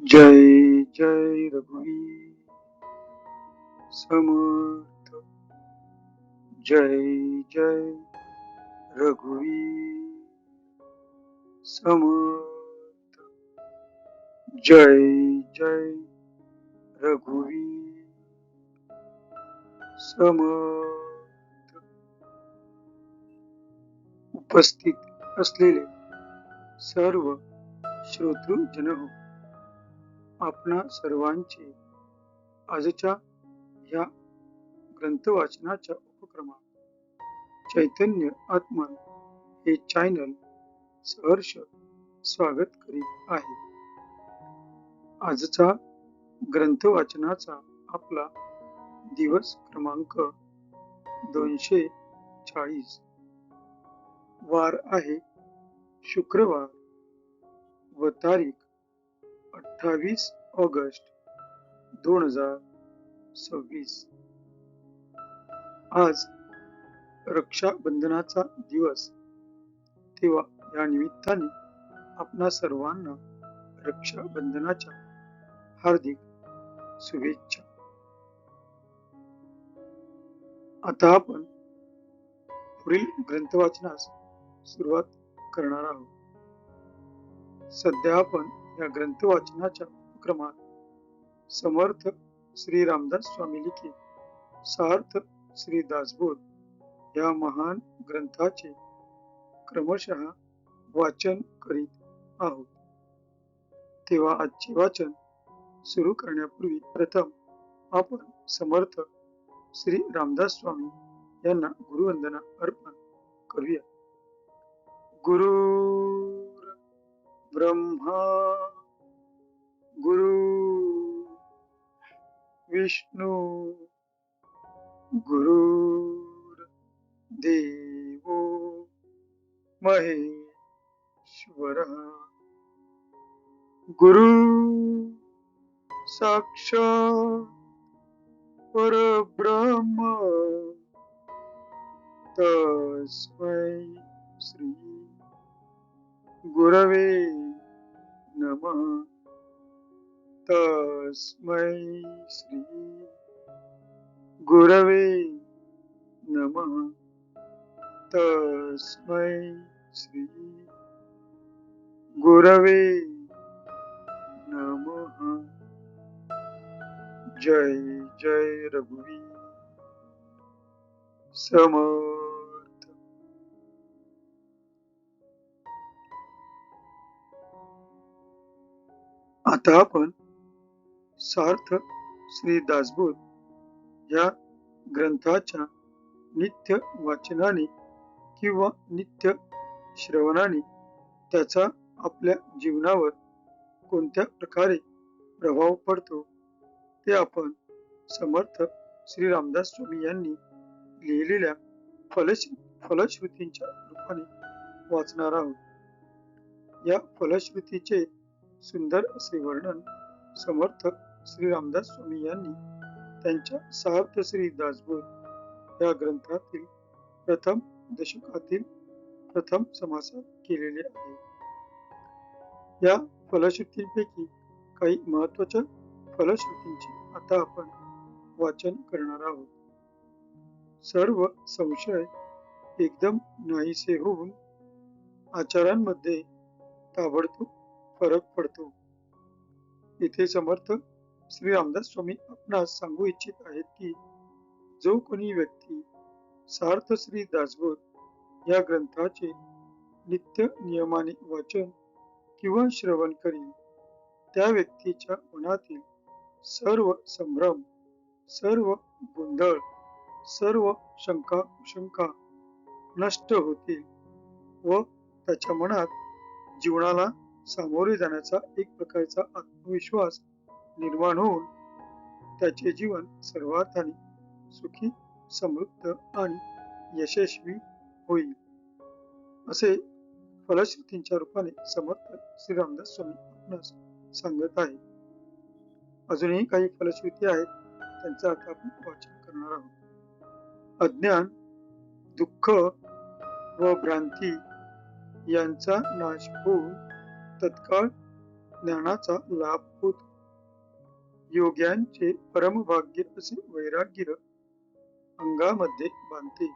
जय जय रघुवीर समर्थ। जय जय रघुवीर समर्थ। जय जय रघुवीर समर्थ। उपस्थित असलेले सर्व श्रोतृजन हो, आपणा सर्वांचे आजच्या या ग्रंथ वाचनाच्या उपक्रमात चैतन्य आत्मन हे चॅनल सहर्ष स्वागत करीत आहे। आजचा ग्रंथ वाचनाचा आपला दिवस क्रमांक 240, वार आहे शुक्रवार व तारीख 28 ऑगस्ट 2026। आज रक्षाबंधनाचा दिवस, तेव्हा या निमित्ताने आपणा सर्वांना रक्षाबंधनाच्या हार्दिक शुभेच्छा। आता आपण पुढील ग्रंथ वाचनास सुरुवात करणार आहोत। सध्या आपण या ग्रंथ वाचनाच्या उपक्रमात समर्थ श्री रामदास स्वामी लिखित सार्थ श्री दासबोध या महान ग्रंथाचे क्रमशः वाचन करीत आहोत। तेव्हा आजचे वाचन सुरू करण्यापूर्वी प्रथम आपण समर्थ श्री रामदास स्वामी यांना गुरुवंदना अर्पण करूया। गुरुर् ब्रह्मा गुरु विष्णू गुरुर् देवो महेश्वरः। गुरु साक्षात् परब्रह्म तस्मै श्री गुरवे नमः। तस्मै श्री गुरवे नमः। तस्मै श्री गुरवे नमः। जय जय रघुवीर समर्थ। आता आपण सार्थ श्री दासबोध या ग्रंथाच्या नित्य वाचनाने किंवा नित्य श्रवणाने त्याचा आपल्या जीवनावर कोणत्या प्रकारे प्रभाव पडतो ते आपण समर्थ श्री रामदास स्वामी यांनी लिहिलेल्या फलश्रुतींच्या रूपाने वाचणार आहोत। या फलश्रुतीचे सुंदर असे वर्णन समर्थ श्री रामदास स्वामी यांनी त्यांच्या सार्थ श्री दासबोध या ग्रंथातील प्रथम दशकातील प्रथम समासात केलेले आहे। या फलश्रुतींपैकी काही महत्वाच्या फलश्रुतींचे आता आपण वाचन करणार आहोत। सर्व संशय एकदम नाहीसे होऊन आचारांमध्ये ताबडतोब फरक पडतो। इथे समर्थ श्री रामदास स्वामी आपणास सांगू इच्छित आहेत की जो कोणी व्यक्ती सार्थ श्री दासबोध या ग्रंथाचे नित्य नियमाने वाचन किंवा श्रवण करील त्या व्यक्तीच्या मनातील सर्व संभ्रम, सर्व गोंधळ, सर्व शंका कुशंका नष्ट होतील व त्याच्या मनात जीवनाला सामोरे जाण्याचा एक प्रकारचा आत्मविश्वास निर्माण होऊन त्याचे जीवन सर्वार्थाने सुखी, समृद्ध आणि यशस्वी होईल, असे फलश्रुतींच्या रूपाने समर्थ श्री रामदास स्वामी आपणास सांगत आहे। अजूनही काही फलश्रुती आहेत, त्यांचा आता आपण वाचन करणार आहोत। अज्ञान, दुःख व भ्रांती यांचा नाश होऊन तत्काळ ज्ञानाचा लाभ होतो. योग्यांचे परमभाग्य असे वैराग्य अंगामध्ये बांधते.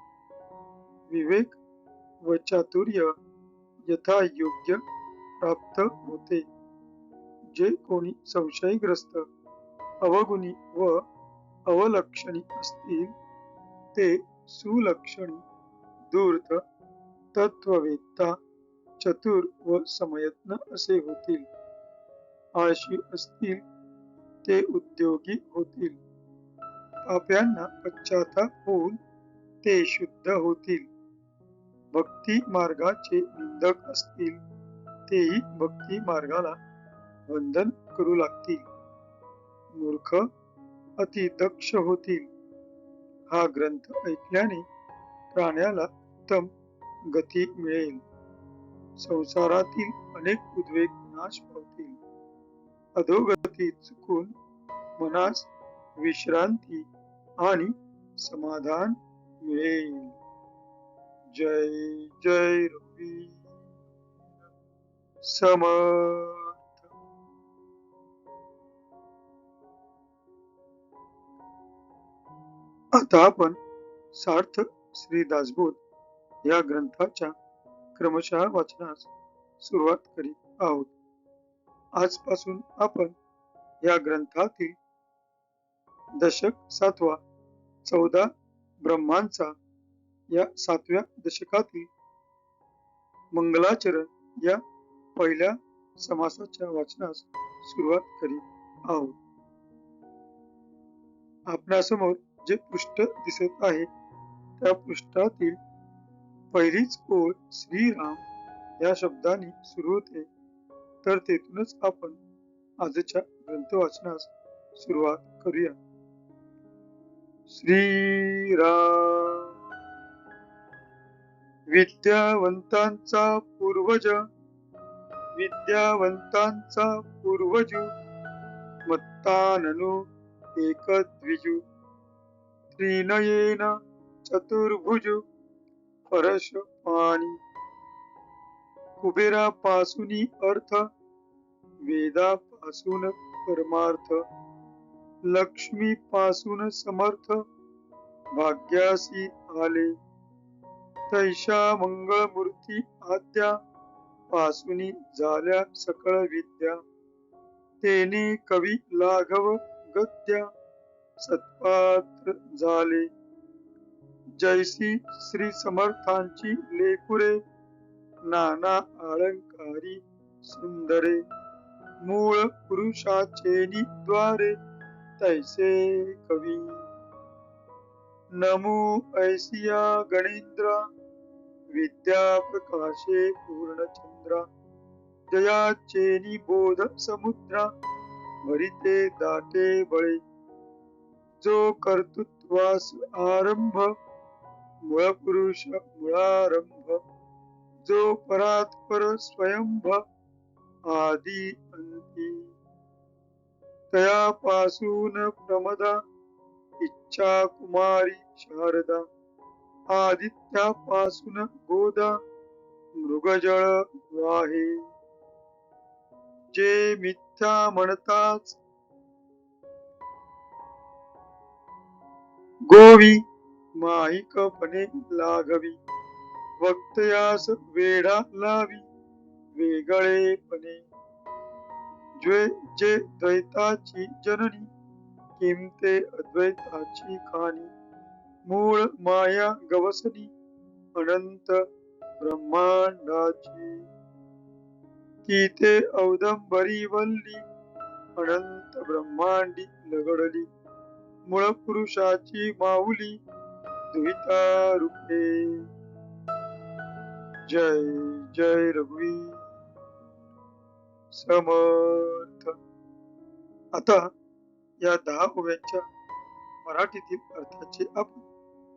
विवेक व चातुर्य यथायोग्य प्राप्त होते. जे कोणी संशयग्रस्त, अवगुणी व अवलक्षणी असतील ते सुलक्षणी, धूर्त, तत्ववेत्ता, चतुर व समयत्न असे होतील. आळशी असतील ते उद्योगी होतील. पाप्यांना पश्चाताप होऊन ते शुद्ध होतील. भक्ती मार्गाचे निंदक असतील तेही भक्ती मार्गाला वंदन करू लागतील. मूर्ख अति दक्ष होतील. हा ग्रंथ ऐकल्याने प्राण्याला उत्तम गती मिळेल. संसारातील अनेक उद्वेग नाश पावतील. अधोगती चुकून मनास विश्रांती आणि समाधान मिळेल. जय जय रघुवीर समर्थ. आता आपण सार्थ श्री दासबोध या ग्रंथाच्या क्रमशः वाचनास सुरुवात करीत आहोत. आजपासून आपण या ग्रंथातील दशक 7वा 14 ब्रह्मांचा या 7व्या दशकातील मंगलाचरण या पहिल्या समासाच्या वाचनास सुरुवात करीत आहोत. आपणासमोर जे पृष्ठ दिसत आहे त्या पृष्ठातील पहिलीच ओळ श्रीराम या शब्दाने सुरू होते, तर तेथूनच आपण आजच्या ग्रंथ वाचनास सुरुवात करूया. श्रीराम विद्यावंतांचा पूर्वज, विद्यावंतांचा पूर्वजू, मत्ताननु एकद्विजू, त्रिनयेन चतुर्भुजू, परश पाणी, कुबेरापासूनी अर्थ, वेदापासून परमार्थ, लक्ष्मीपासून समर्थ, भाग्यासी आले, तैशा मंगळमूर्ती आद्या, पासूनी झाल्या सकळ विद्या, तेने कवी लाघव गद्या, सत्पात्र झाले. जैसी श्री समर्थांची लेकुरे, नाना अलंकारी सुंदरे, मूळ पुरुषाचेनी द्वारे, तैसे कवी. नमो ऐसिया गणेंद्रा, विद्या प्रकाशे पूर्णचंद्रा, जयाचेनी बोध समुद्रा, भरिते दाटे बळे, जो कर्तृत्वास आरंभ, मूळ पुरुष मुळारंभ, जो परात्पर स्वयंभ, आदि अंती, तयापासून प्रमदा, इच्छा कुमारी शारदा, आदित्यापासून गोदा, मृगजळ वाहे, जे मिथ्या म्हणताच गोवी, माईकपणे लाघवी, वक्तयास वेढा लावी, वेगळेपणे, जे द्वैताची जननी, किमते अद्वैताची खाणी, मूळ माया गवसनी, अनंत ब्रह्मांडाची, की ते औदंबरी वल्ली, अनंत ब्रह्मांडी लगडली, मूळ पुरुषाची माऊली, द्विता रूपे. जय जय रघुवीर समर्थ. आता या 10 ओव्यांच्या मराठीतील अर्थाचे आपण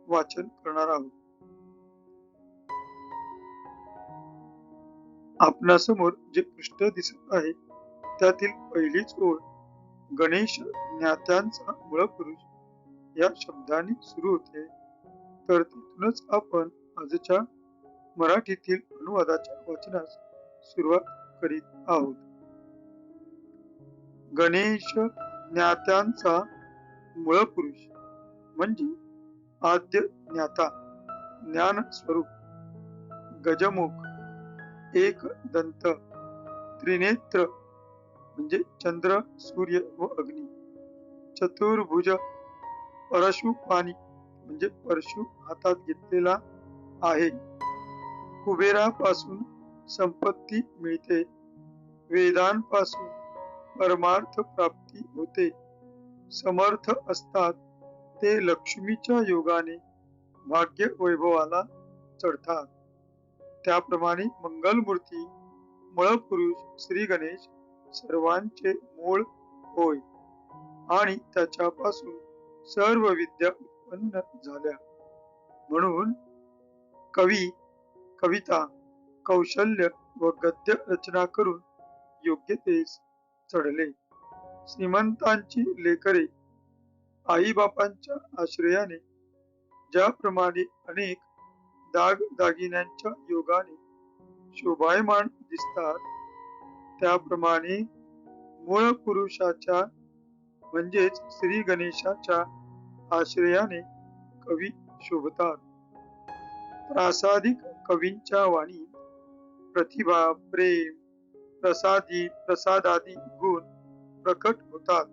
वाचन करणार आहोत. आपणासमोर जे पृष्ठ दिसत आहे त्यातील पहिलीच ओळ गणेश ज्ञात्यांचा मूळ पुरुष या शब्दाने सुरू होते, तर तिथूनच आपण आजच्या मराठीतील अनुवादाच्या वाचनास सुरुवात करीत आहोत. गणेश ज्ञात्यांचा मूळ पुरुष म्हणजे आद्य ज्ञाता, ज्ञान स्वरूप, गजमुख, एक दंत, त्रिनेत्र म्हणजे चंद्र, सूर्य व अग्नी, चतुर्भुज, परशु पाणी म्हणजे परशु हातात घेतलेला आहे. कुबेरापासून संपत्ती मिळते, वेदांपासून परमार्थ प्राप्ती होते. समर्थ असतात ते लक्ष्मीच्या योगाने भाग्य वैभवाला चढतात. त्याप्रमाणे मंगलमूर्ती मूळ पुरुष श्री गणेश सर्वांचे मूळ होय आणि त्याच्यापासून सर्व विद्या उत्पन्न झाल्या. म्हणून कवी कविता, कौशल्य व गद्य रचना करून योग्यतेस चढले. श्रीमंतांची लेकरे आई बापांच्या आश्रयाने ज्याप्रमाणे अनेक दाग दागिन्यांच्या योगाने शोभायमान दिसतात, त्याप्रमाणे मूळ पुरुषाच्या म्हणजेच श्री गणेशाच्या आश्रयाने कवी शोभतात. प्रासादिक कवींच्या वाणी प्रतिभा, प्रेम, प्रसादादी गुण प्रकट होतात.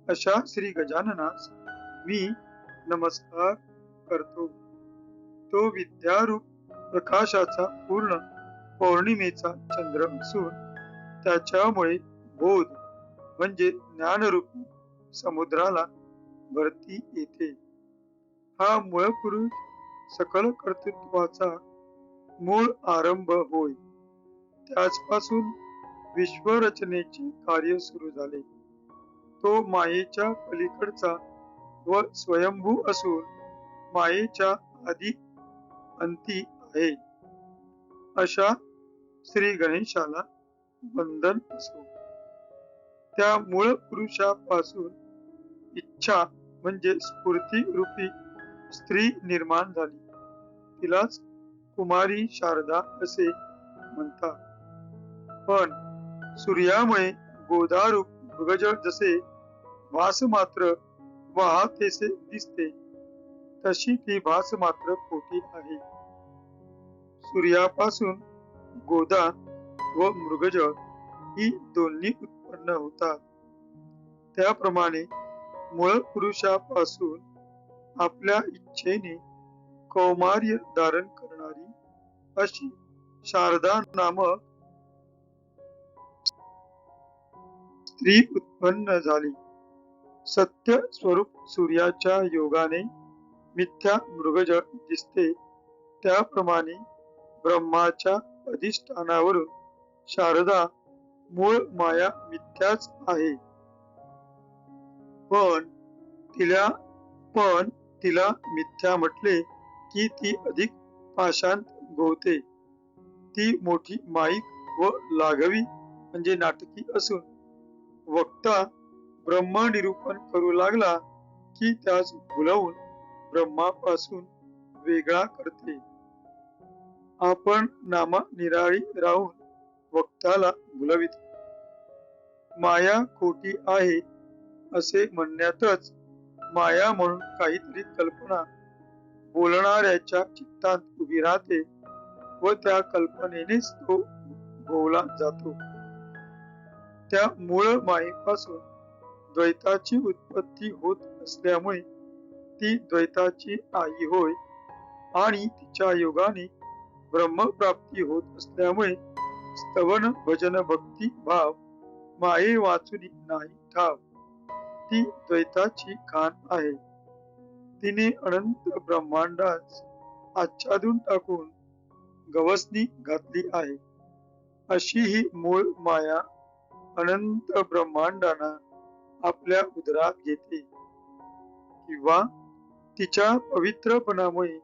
अशा श्री गजाननास मी नमस्कार करतो. तो विद्यारूप प्रकाशाचा पूर्ण पौर्णिमेचा चंद्र असून त्याच्यामुळे बोध म्हणजे ज्ञानरूपी समुद्राला भरती येते. हा मूळ पुरुष सकल कर्तृत्वाचा मूळ आरंभ होय. त्याचपासून विश्वरचनेचे कार्य सुरू झाले. तो मायेच्या पलीकडचा व स्वयंभू असून मायेच्या आधी अंती आहे. अशा श्री गणेशाला वंदन असो. त्या मूळ पुरुषापासून इच्छा म्हणजे स्फूर्ती रूपी स्त्री निर्माण झाली. तिलाच कुमारी शारदा असे म्हणतात. पण सूर्यामुळे गोदारूप मृगजळ जसे भास मात्र वाहतेसे दिसते, तशी ती भास मात्र पोटी आहे. सूर्यापासून गोदा व मृगजळ ही दोन्ही उत्पन्न होतात. त्याप्रमाणे मूळ पुरुषापासून आपल्या इच्छेने कौमार्य धारण करणारी अशी शारदा नामक स्त्री उत्पन्न झाली. सत्य स्वरूप सूर्याच्या योगाने मिथ्या मृगजळ दिसते, त्याप्रमाणे ब्रह्माच्या अधिष्ठानावरून शारदा मूळ माया मिथ्याच आहे. पण तिला मिथ्या म्हटले की ती अधिक पाषाण गोवते. ती मोठी माईक व लाघवी म्हणजे नाटकी असून वक्ता ब्रह्म निरूपण करू लागला की त्यास भुलवून ब्रह्मापासून वेगळा करते. आपण नामा निराळी राहून वक्ताला भुलवितो. माया खोटी आहे असे म्हणण्यातच माया म्हणून काहीतरी कल्पना बोलणाऱ्याच्या चित्तात उभी राहते व त्या कल्पनेनेच तो भोवला जातो. त्या मूळ मायेपासून द्वैताची उत्पत्ती होत असल्यामुळे ती द्वैताची आई होय आणि तिच्या योगाने ब्रह्मप्राप्ती होत असल्यामुळे स्तवन भजन भक्ती भाव माये वाचुनी नाही ठाव. ती द्वैताची खान आहे. तिने अनंत ब्रह्मांडास आच्छादून टाकून गवसणी घातली आहे. अशी ही मूळ माया अनंत ब्रह्मांडांना आपल्या उदरात घेते, किंवा तिच्या पवित्रपणामुळे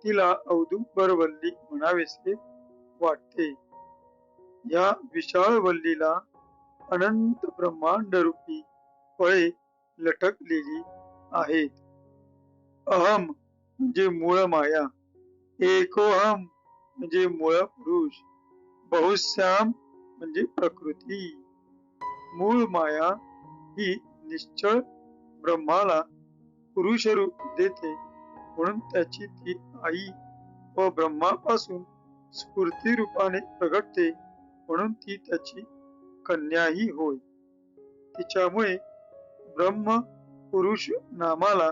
तिला औदुंबरवल्ली म्हणावेसे वाटते. या विशाळ वल्लीला अनंत ब्रह्मांड रूपी फळे लटकलेली आहेत. अहम म्हणजे मूळ माया, एकोहम म्हणजे मूळ पुरुष, बहुश्याम म्हणजे प्रकृती. मूळ माया ही निश्चळ ब्रह्माला पुरुष रूप देते, म्हणून त्याची ती आई व ब्रह्मापासून स्फूर्ती रूपाने प्रगटते, म्हणून ती त्याची कन्याही होय. तिच्यामुळे ब्रह्म पुरुष नामाला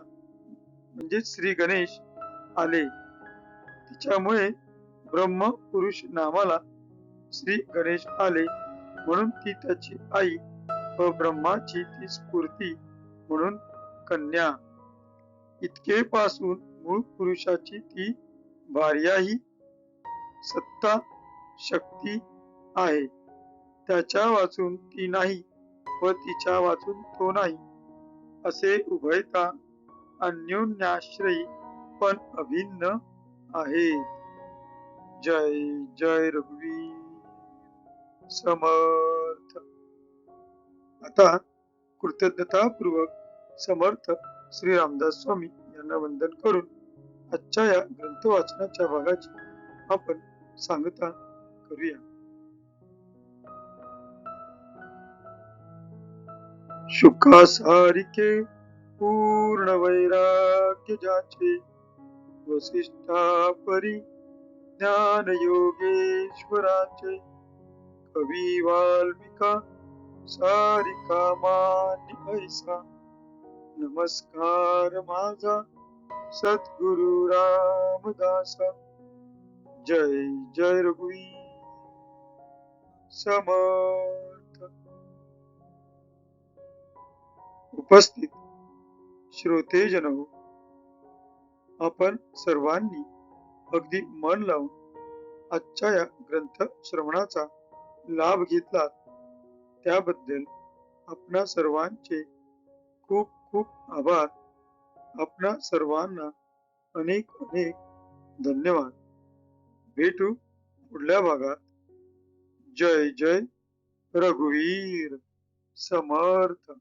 म्हणजे श्री गणेश आले. तिच्यामुळे ब्रह्म पुरुष नामाला श्री गणेश आले, म्हणून ती त्याची आई व ब्रह्माची ती स्फूर्ती म्हणून कन्या. इतके पासून मूळ पुरुषाची ती भार्याही सत्ता शक्ती आहे. त्याच्या वाचून ती नाही व तिच्या वाचून तो नाही, असे उभयता अन्योन्याश्रयी पण अभिन्न आहेत. जय जय रघुवीर समर्थ. आता कृतज्ञतापूर्वक समर्थ श्री रामदास स्वामी यांना वंदन करून आजच्या या ग्रंथ वाचनाच्या भागाची आपण सांगता करूया. शुकासारिके पूर्ण वैराग्य जाचे, वसिष्ठा परी ज्ञान योगेश्वराचे, कवी वाल्मिका सारिका मान्य ऐसा, नमस्कार माझा सद्गुरु रामदासा. जय जय रघुवीर समर्थ. उपस्थित श्रोतेजन हो, आपण सर्वांनी अगदी मन लावून आजच्या या ग्रंथ श्रवणाचा लाभ घेतला, त्याबद्दल आपणा सर्वांचे खूप खूप आभार. आपणा सर्वांना अनेक अनेक धन्यवाद. भेटू पुढल्या भागात. जय जय रघुवीर समर्थ.